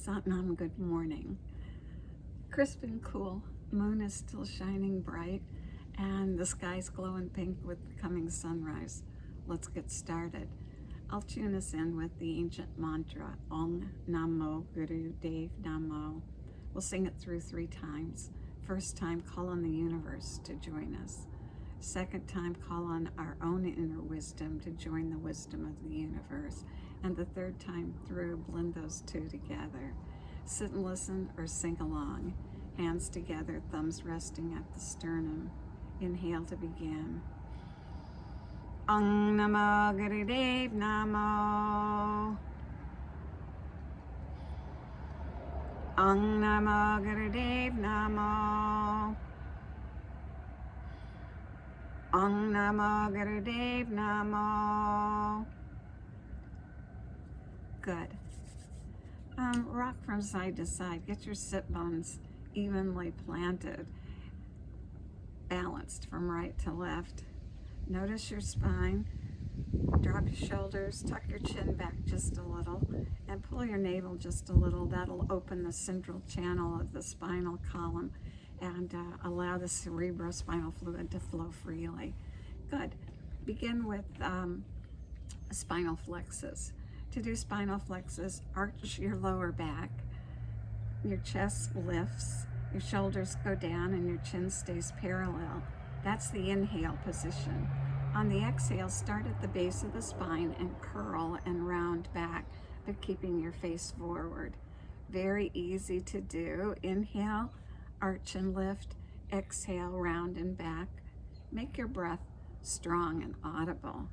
Satnam, good morning. Crisp and cool. Moon is still shining bright and the sky's glowing pink with the coming sunrise. Let's get started. I'll tune us in with the ancient mantra, Ong Namo Guru Dev Namo. We'll sing it through 3 times. First time, call on the universe to join us. Second time, call on our own inner wisdom to join the wisdom of the universe. And the third time through, blend those 2 together. Sit and listen or sing along. Hands together, thumbs resting at the sternum. Inhale to begin. Ong Namo Guru Dev Namo. Ong Namo Guru Dev Namo. Ong Namo Guru Dev Namo. Good. Rock from side to side. Get your sit bones evenly planted, balanced from right to left. Notice your spine. Drop your shoulders, tuck your chin back just a little, and pull your navel just a little. That'll open the central channel of the spinal column and allow the cerebrospinal fluid to flow freely. Good. Begin with spinal flexes. To do spinal flexes, arch your lower back, your chest lifts, your shoulders go down, and your chin stays parallel. That's the inhale position. On the exhale, start at the base of the spine and curl and round back, but keeping your face forward. Very easy to do. Inhale, arch and lift. Exhale, round and back. Make your breath strong and audible.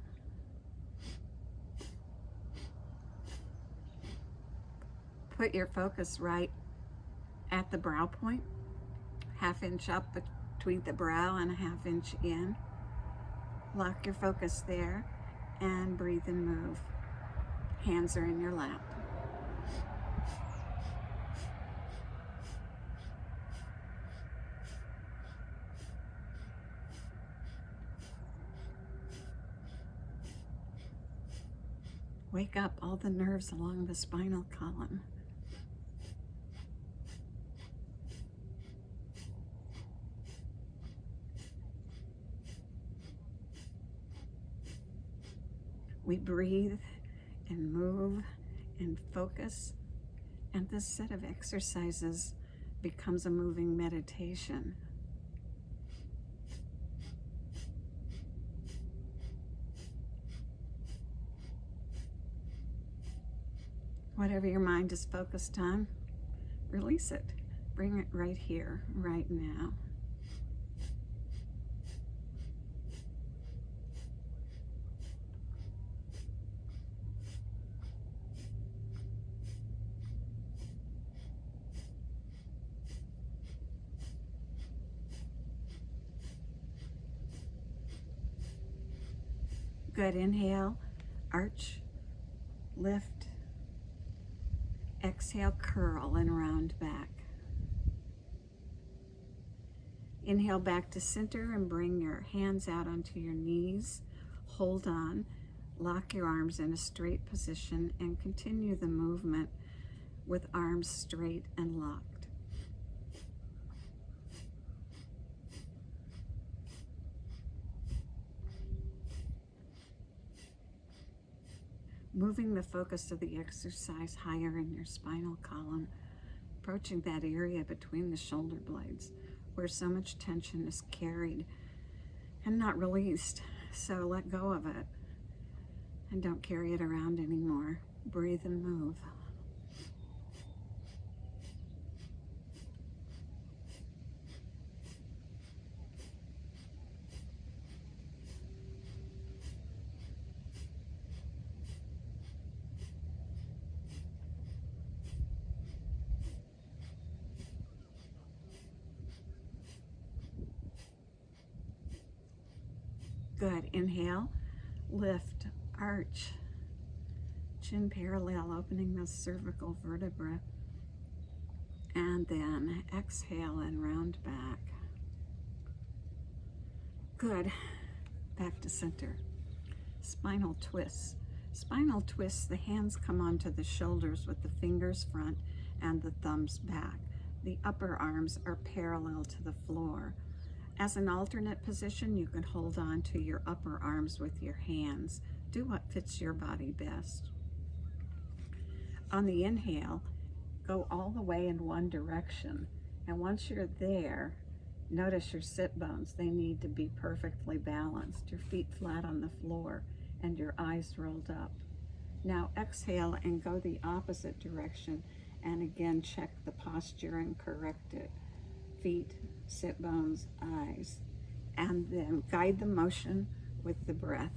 Put your focus right at the brow point, 1/2 inch up between the brow and 1/2 inch in. Lock your focus there and breathe and move. Hands are in your lap. Wake up all the nerves along the spinal column. We breathe and move and focus, and this set of exercises becomes a moving meditation. Whatever your mind is focused on, release it. Bring it right here, right now. Good. Inhale, arch, lift. Exhale, curl and round back. Inhale back to center and bring your hands out onto your knees. Hold on. Lock your arms in a straight position and continue the movement with arms straight and locked. Moving the focus of the exercise higher in your spinal column, approaching that area between the shoulder blades where so much tension is carried and not released. So let go of it and don't carry it around anymore. Breathe and move. Good. Inhale, lift, arch, chin parallel, opening the cervical vertebra. And then exhale and round back. Good. Back to center. Spinal twists. Spinal twists, the hands come onto the shoulders with the fingers front and the thumbs back. The upper arms are parallel to the floor. As an alternate position, you can hold on to your upper arms with your hands. Do what fits your body best. On the inhale, go all the way in one direction. And once you're there, notice your sit bones. They need to be perfectly balanced. Your feet flat on the floor and your eyes rolled up. Now exhale and go the opposite direction. And again, check the posture and correct it. Feet, sit bones, eyes. And then guide the motion with the breath.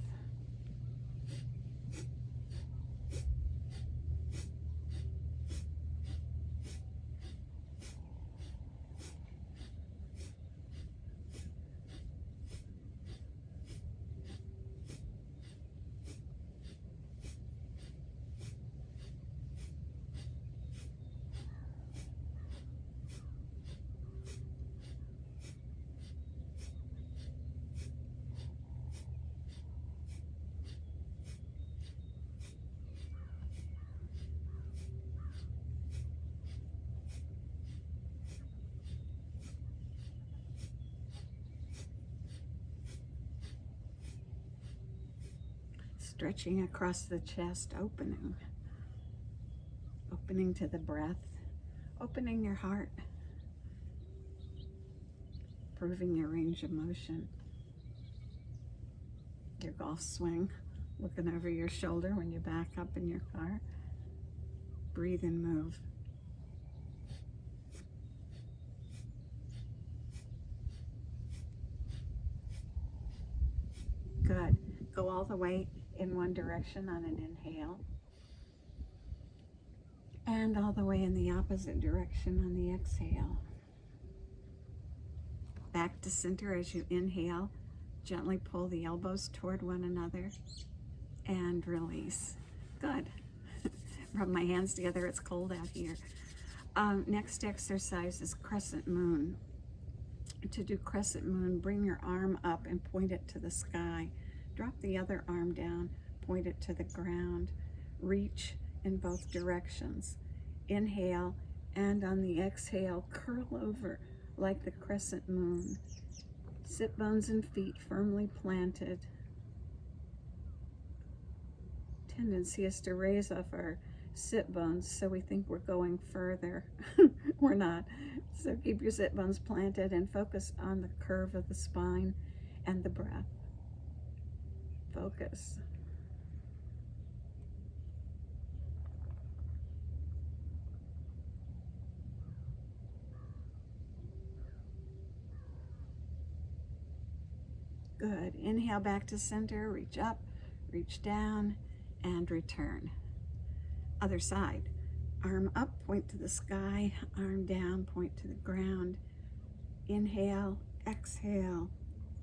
Stretching across the chest, opening to the breath, opening your heart, improving your range of motion. Your golf swing, looking over your shoulder when you back up in your car. Breathe and move. Good. Go all the way in one direction on an inhale, and all the way in the opposite direction on the exhale. Back to center as you inhale. Gently pull the elbows toward one another and release. Good. Rub my hands together. It's cold out here. Next exercise is Crescent Moon. To do Crescent Moon, bring your arm up and point it to the sky. Drop the other arm down, point it to the ground. Reach in both directions. Inhale, and on the exhale, curl over like the crescent moon. Sit bones and feet firmly planted. Tendency is to raise off our sit bones so we think we're going further. We're not. So keep your sit bones planted and focus on the curve of the spine and the breath. Focus. Good. Inhale back to center, reach up, reach down, and return. Other side. Arm up, point to the sky, arm down, point to the ground. Inhale, exhale,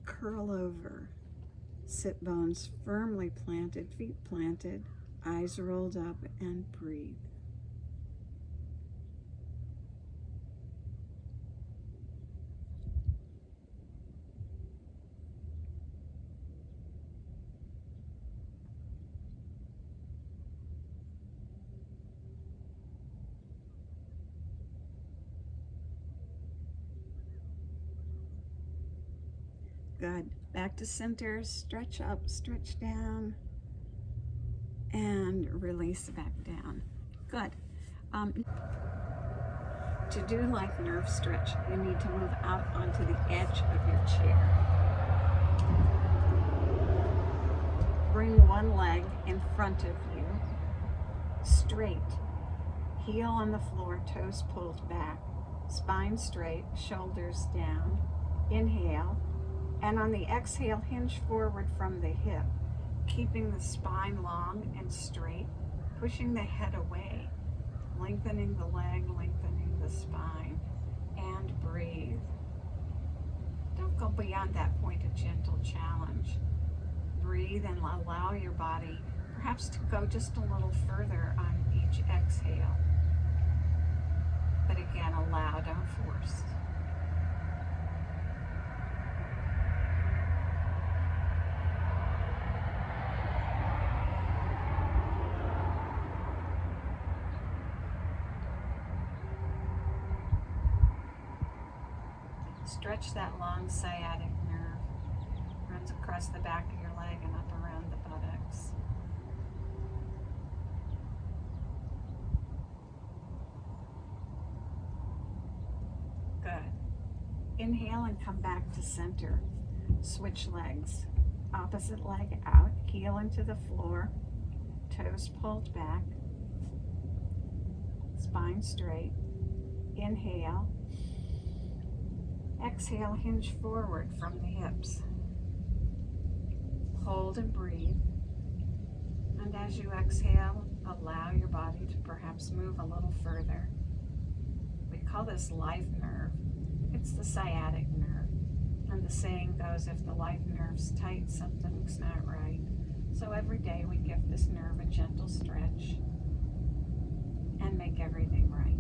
curl over. Sit bones firmly planted, feet planted, eyes rolled up, and breathe. Good. Back to center, stretch up, stretch down, and release back down. Good. To do like nerve stretch, you need to move out onto the edge of your chair. Bring one leg in front of you, straight. Heel on the floor, toes pulled back, spine straight, shoulders down. Inhale. And on the exhale, hinge forward from the hip, keeping the spine long and straight, pushing the head away, lengthening the leg, lengthening the spine, and breathe. Don't go beyond that point, a gentle challenge. Breathe and allow your body perhaps to go just a little further on each exhale. But again, allow, don't force. Stretch that long sciatic nerve. Runs across the back of your leg and up around the buttocks. Good. Inhale and come back to center. Switch legs. Opposite leg out, heel into the floor, toes pulled back, spine straight. Inhale. Exhale, hinge forward from the hips. Hold and breathe. And as you exhale, allow your body to perhaps move a little further. We call this life nerve. It's the sciatic nerve. And the saying goes, if the life nerve's tight, something's not right. So every day we give this nerve a gentle stretch and make everything right.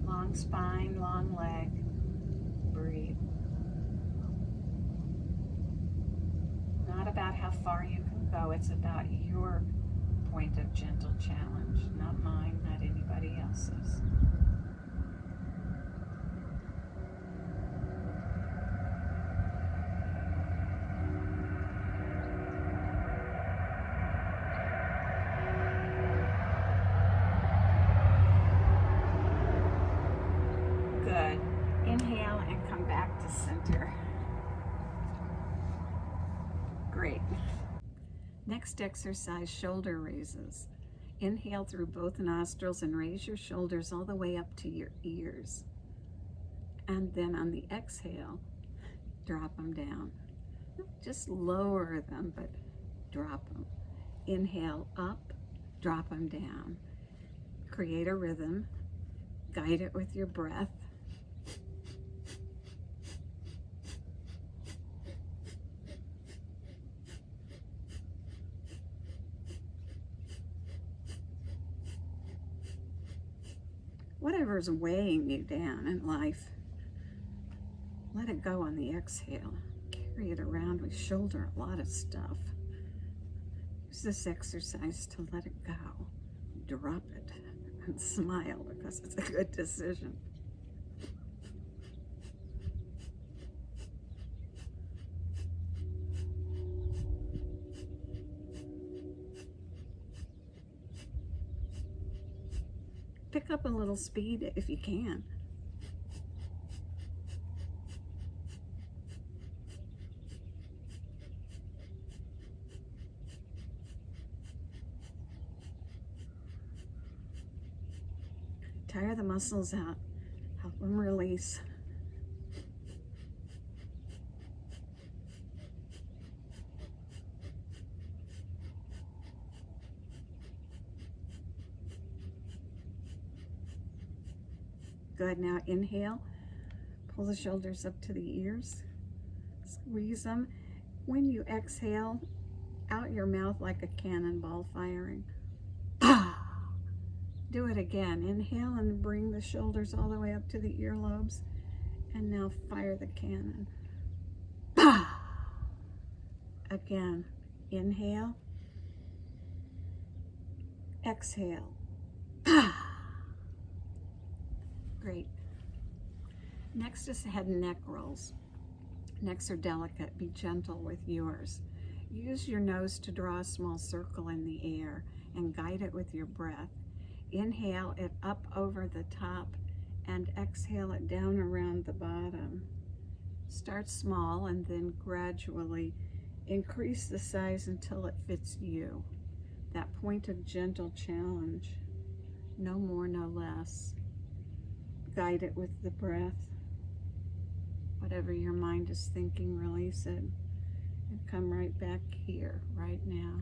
Long spine, long leg. Breathe. Not about how far you can go, it's about your point of gentle challenge, not mine, not anybody else's. Good. Inhale and come back to center. Great. Next exercise, shoulder raises. Inhale through both nostrils and raise your shoulders all the way up to your ears. And then on the exhale, drop them down. Just lower them, but drop them. Inhale up, drop them down. Create a rhythm. Guide it with your breath. Whatever's weighing you down in life, let it go on the exhale. Carry it around. We shoulder a lot of stuff. Use this exercise to let it go. Drop it and smile because it's a good decision. Pick up a little speed if you can. Tire the muscles out. Help them release. Good. Now inhale. Pull the shoulders up to the ears. Squeeze them. When you exhale, out your mouth like a cannonball firing. Do it again. Inhale and bring the shoulders all the way up to the earlobes. And now fire the cannon. Again. Inhale. Exhale. Great. Next is head and neck rolls. Necks are delicate. Be gentle with yours. Use your nose to draw a small circle in the air and guide it with your breath. Inhale it up over the top and exhale it down around the bottom. Start small and then gradually increase the size until it fits you. That point of gentle challenge. No more, no less. Guide it with the breath. Whatever your mind is thinking, release it. And come right back here, right now.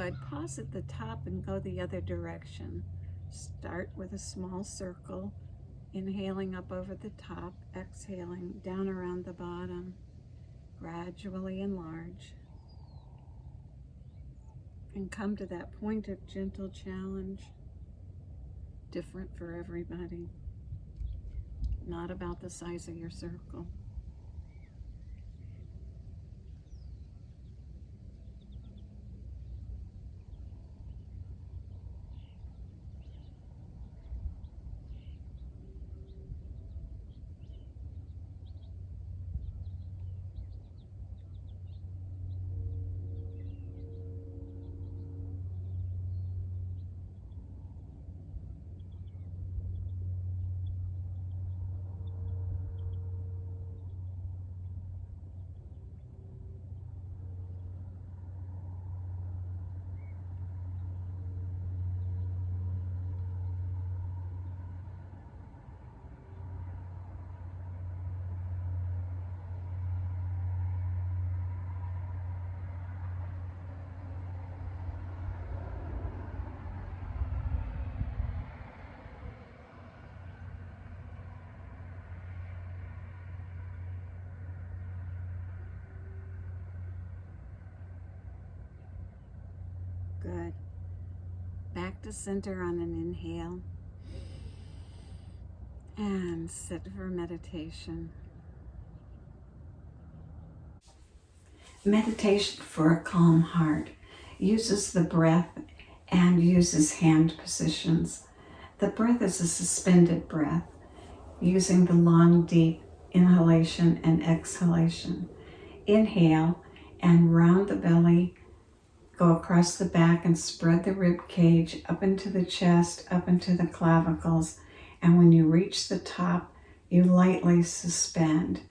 Good. Pause at the top and go the other direction. Start with a small circle, inhaling up over the top, exhaling down around the bottom. Gradually enlarge and come to that point of gentle challenge. Different for everybody. Not about the size of your circle. Good. Back to center on an inhale. And sit for meditation. Meditation for a calm heart uses the breath and uses hand positions. The breath is a suspended breath, using the long, deep inhalation and exhalation. Inhale and round the belly, go across the back and spread the rib cage up into the chest, up into the clavicles. And when you reach the top, you lightly suspend.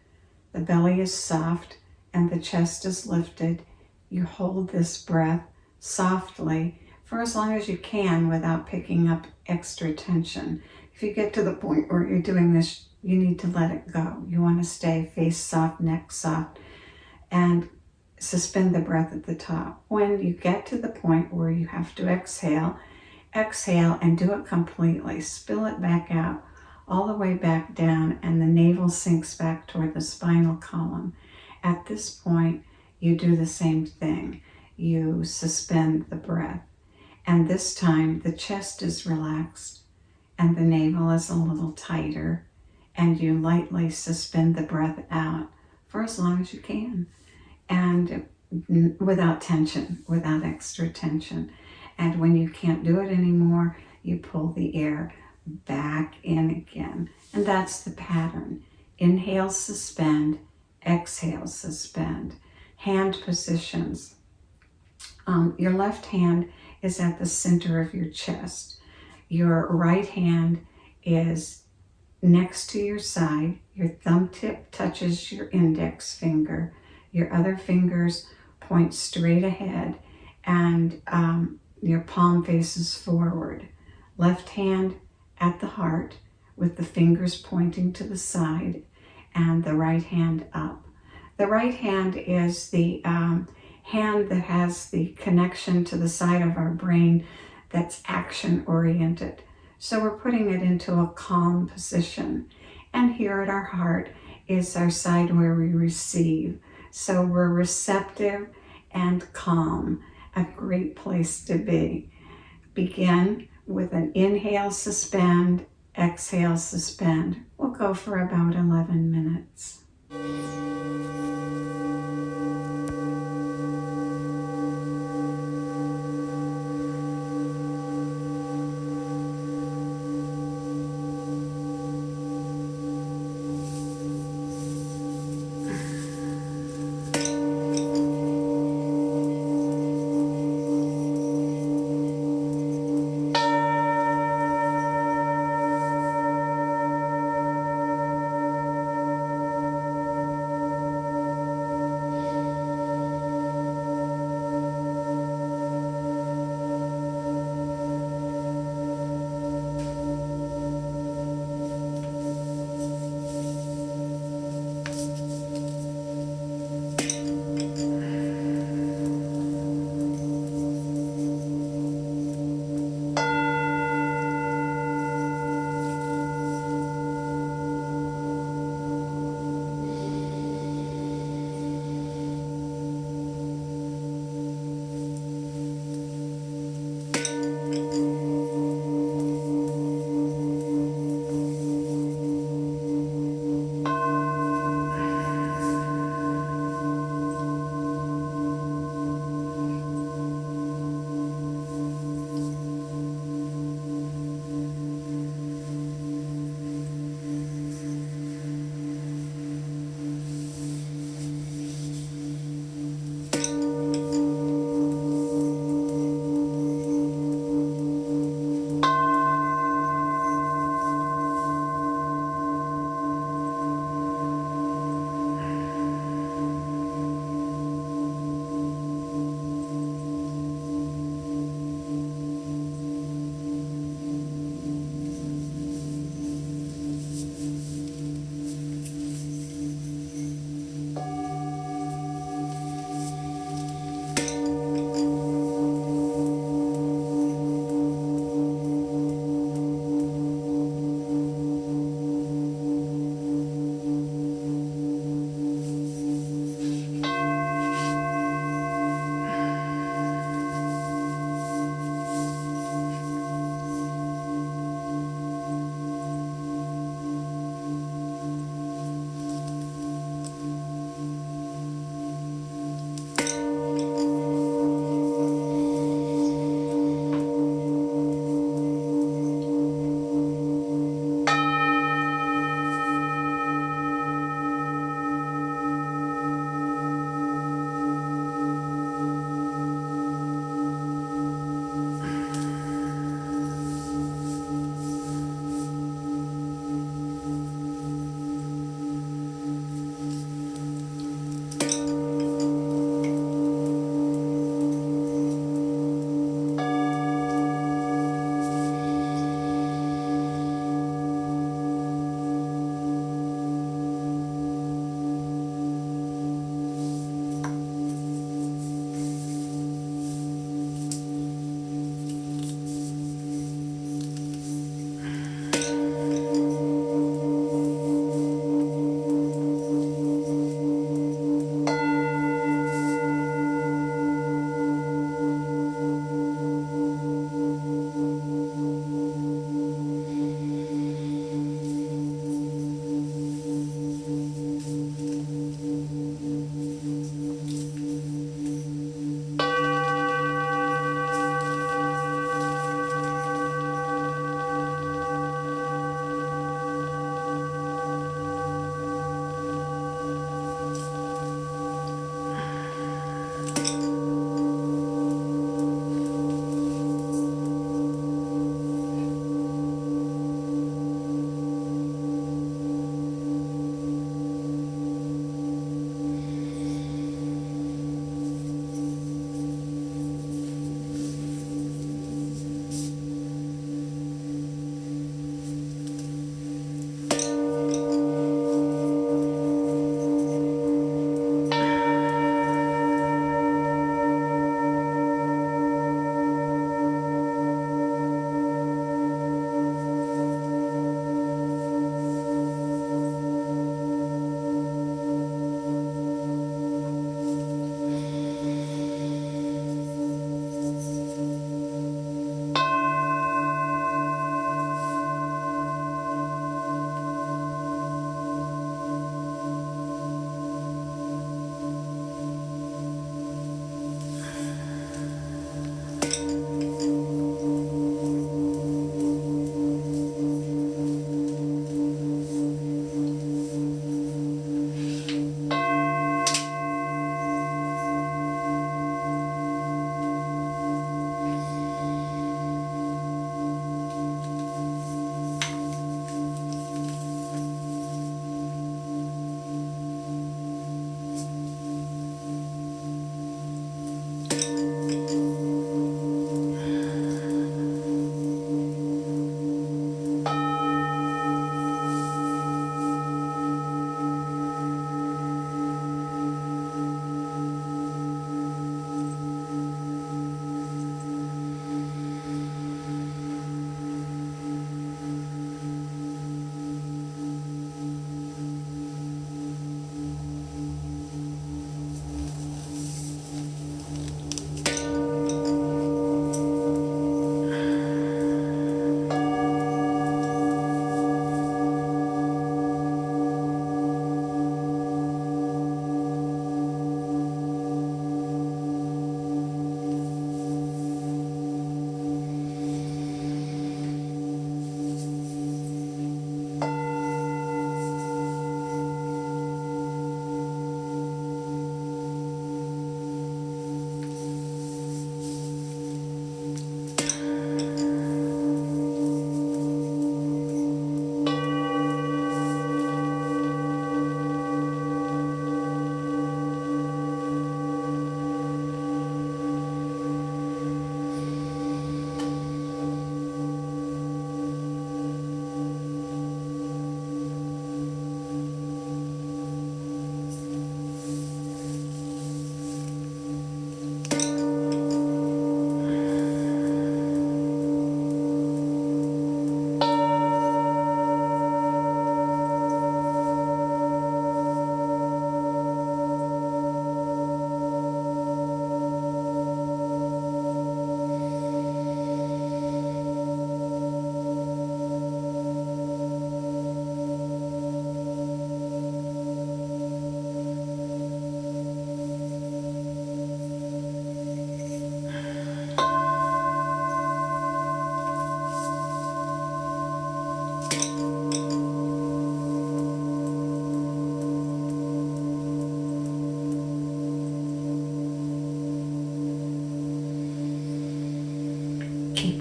The belly is soft and the chest is lifted. You hold this breath softly for as long as you can without picking up extra tension. If you get to the point where you're doing this, you need to let it go. You want to stay face soft, neck soft, and suspend the breath at the top. When you get to the point where you have to exhale, exhale and do it completely. Spill it back out, all the way back down, and the navel sinks back toward the spinal column. At this point, you do the same thing. You suspend the breath. And this time, the chest is relaxed and the navel is a little tighter, and you lightly suspend the breath out for as long as you can, and without tension, without extra tension. And when you can't do it anymore, you pull the air back in again. And that's the pattern. Inhale, suspend, exhale, suspend. Hand positions. Your left hand is at the center of your chest. Your right hand is next to your side. Your thumb tip touches your index finger. Your other fingers point straight ahead, and your palm faces forward. Left hand at the heart with the fingers pointing to the side, and the right hand up. The right hand is the hand that has the connection to the side of our brain that's action oriented. So we're putting it into a calm position. And here at our heart is our side where we receive. So we're receptive and calm, a great place to be. Begin with an inhale, suspend, exhale, suspend. We'll go for about 11 minutes.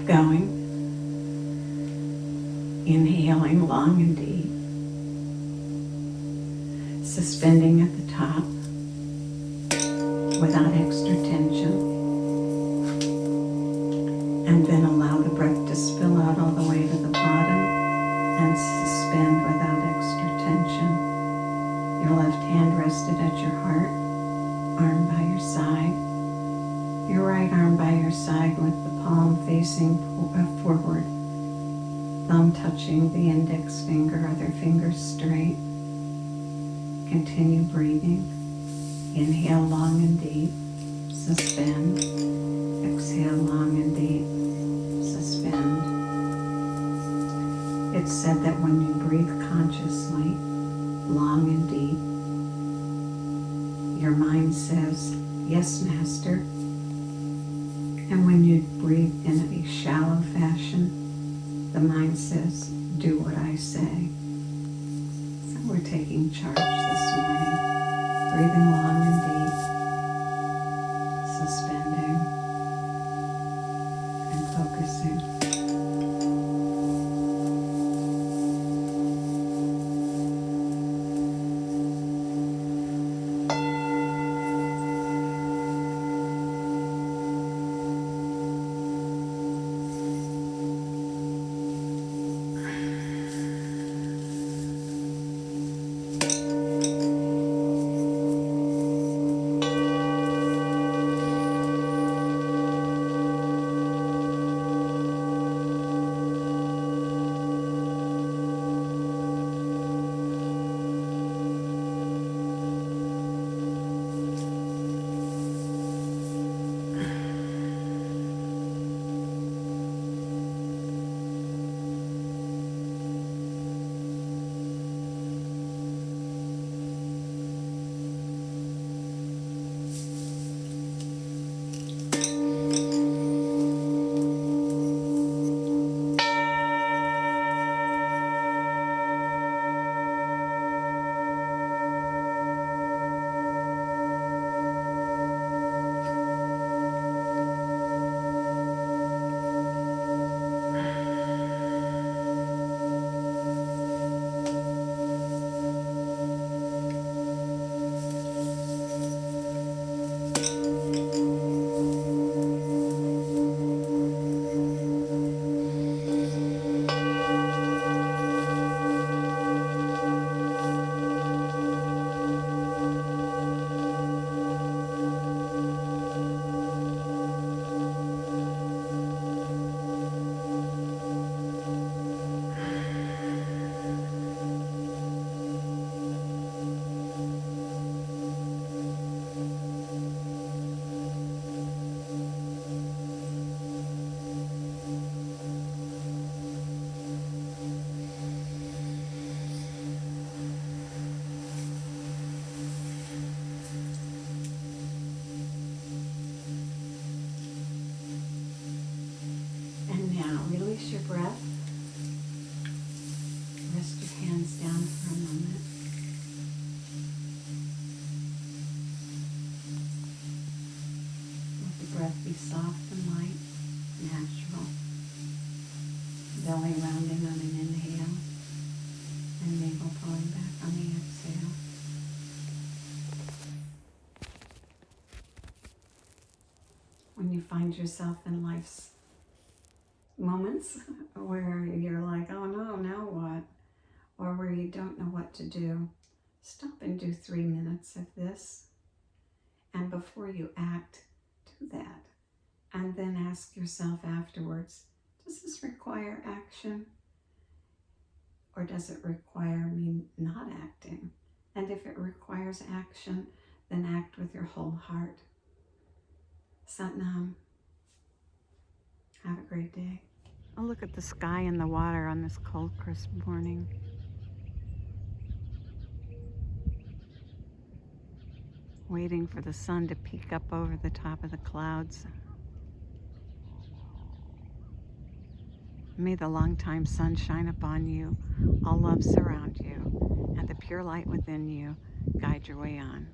keep going. Inhaling long and deep. Suspending at the top without extra tension. And then allow the breath to spill out all the way to the bottom and suspend without extra tension. Your left hand rested at your heart, arm by your side. Your right arm by your side with the palm facing forward. Thumb touching the index finger, other fingers straight. Continue breathing. Inhale long and deep. Suspend. Exhale long and deep. Suspend. It's said that when you breathe consciously, long and deep, your mind says, "Yes, Master." And when you breathe in a shallow fashion, the mind says, "Do what I say." So we're taking charge this morning, breathing long and deep, suspending and focusing. Release your breath. Rest your hands down for a moment. Let the breath be soft and light, natural. Belly rounding on an inhale and navel pulling back on the exhale. When you find yourself in life's moments where you're like, oh no, now what? Or where you don't know what to do, stop and do 3 minutes of this. And before you act, do that. And then ask yourself afterwards, does this require action? Or does it require me not acting? And if it requires action, then act with your whole heart. Satnam. Have a great day. Oh, look at the sky and the water on this cold, crisp morning. Waiting for the sun to peek up over the top of the clouds. May the long-time sun shine upon you, all love surround you, and the pure light within you guide your way on.